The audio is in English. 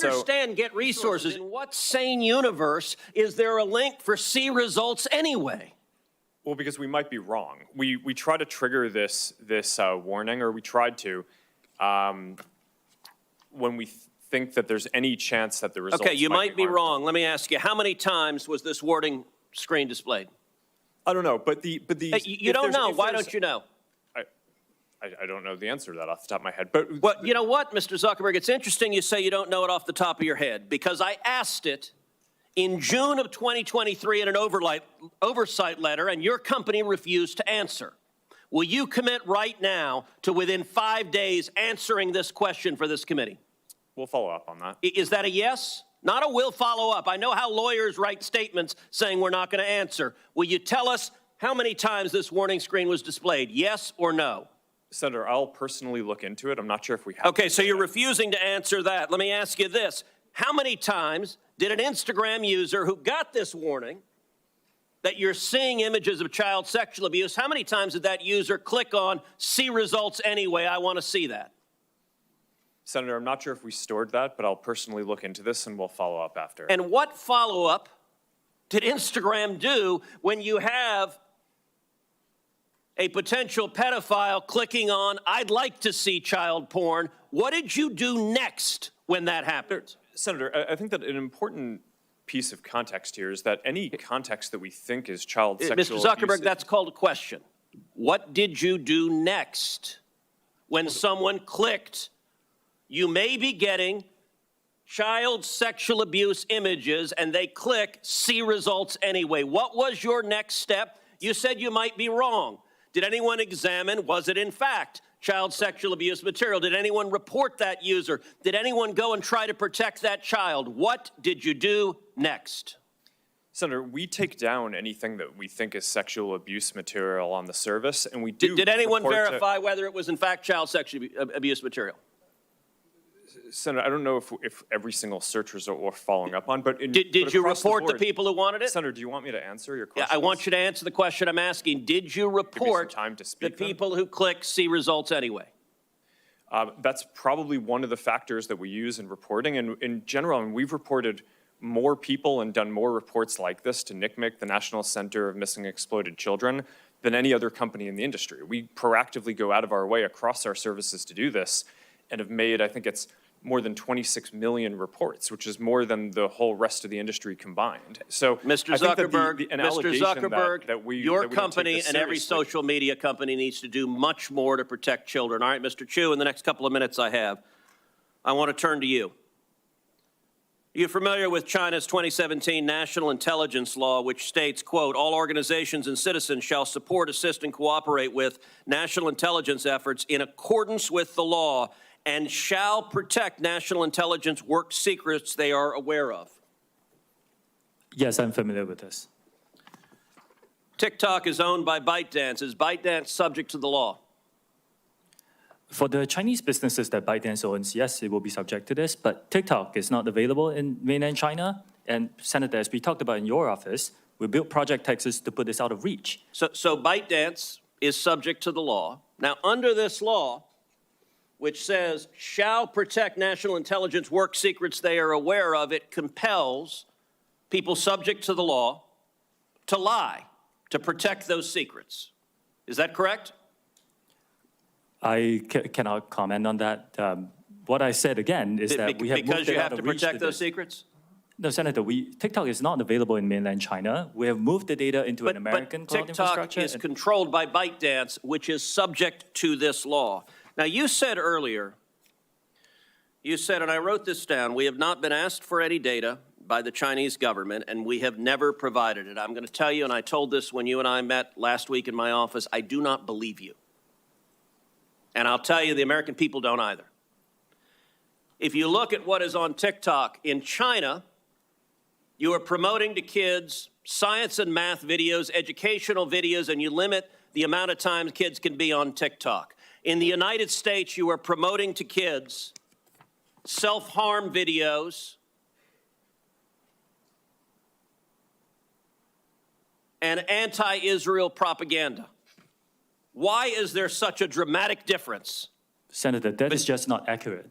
understand get resources. In what sane universe is there a link for C results anyway? Well, because we might be wrong. We try to trigger this warning, or we tried to, when we think that there's any chance that the results Okay, you might be harmful. wrong. Let me ask you, how many times was this warning screen displayed? I don't know, but the Hey, you don't know. Why don't you know? I don't know the answer to that off the top of my head. But Well, you know what, Mr. Zuckerberg? It's interesting you say you don't know it off the top of your head, because I asked it in June of 2023 in an oversight letter, and your company refused to answer. Will you commit right now to within 5 days answering this question for this committee? we'll follow up on that. Is that a yes? Not a will follow up. I know how lawyers write statements saying we're not going to answer. Will you tell us how many times this warning screen was displayed? Yes or no? Senator, I'll personally look into it. I'm not sure if we have. Okay, so you're refusing to answer that. Let me ask you this. How many times did an Instagram user who got this warning that you're seeing images of child sexual abuse, how many times did that user click on see results anyway? I want to see that. Senator, I'm not sure if we stored that, but I'll personally look into this and we'll follow up after. And what follow-up did Instagram do when you have a potential pedophile clicking on, I'd like to see child porn? What did you do next when that happened? Senator, I think that an important piece of context here is that any context that we think is child sexual Mr. Zuckerberg, abuse, that's called a question. What did you do next when someone clicked, you may be getting child sexual abuse images, and they click, see results anyway? What was your next step? You said you might be wrong. Did anyone examine, was it in fact child sexual abuse material? Did anyone report that user? Did anyone go and try to protect that child? What did you do next? Senator, we take down anything that we think is sexual abuse material on the service, and we do. Did anyone verify whether it was in fact child sexual abuse material? Senator, I don't know if every single search result we're following up on, but did you report the people who wanted it? Senator, do you want me to answer your question? Yeah, I want you to answer the question I'm asking. Did you report the people who click see results anyway? That's probably one of the factors that we use in reporting. And in general, I mean, we've reported more people and done more reports like this to NCMEC, the National Center of Missing and Exploited Children, than any other company in the industry. We proactively go out of our way across our services to do this and have made, I think it's more than 26 million reports, which is more than the whole rest of the industry combined. So, Mr. Zuckerberg, your company and every social media company needs to do much more to protect children. All right, Mr. Chew, in the next couple of minutes I have, I want to turn to you. Are you familiar with China's 2017 National Intelligence Law, which states, quote, all organizations and citizens shall support, assist, and cooperate with national intelligence efforts in accordance with the law and shall protect national intelligence work secrets they are aware of? Yes, I'm familiar with this. TikTok is owned by ByteDance. Is ByteDance subject to the law? For the Chinese businesses that ByteDance owns, yes, it will be subject to this, but TikTok is not available in mainland China. And Senator, as we talked about in your office, we built Project Texas to put this out of reach. So ByteDance is subject to the law. Now, under this law, which says shall protect national intelligence work secrets they are aware of, it compels people subject to the law to lie, to protect those secrets. Is that correct? I cannot comment on that. What I said again is that we have moved because you it have out to of reach protect to those this. secrets? No, Senator, TikTok is not available in mainland China. We have moved the data into an American cloud infrastructure. TikTok is controlled by ByteDance, which is subject to this law. Now, you said earlier, and I wrote this down, we have not been asked for any data by the Chinese government, and we have never provided it. I'm going to tell you, and I told this when you and I met last week in my office, I do not believe you. And I'll tell you, the American people don't either. If you look at what is on TikTok in China, you are promoting to kids science and math videos, educational videos, and you limit the amount of time kids can be on TikTok. In the United States, you are promoting to kids self-harm videos and anti-Israel propaganda. Why is there such a dramatic difference? Senator, that is just not accurate.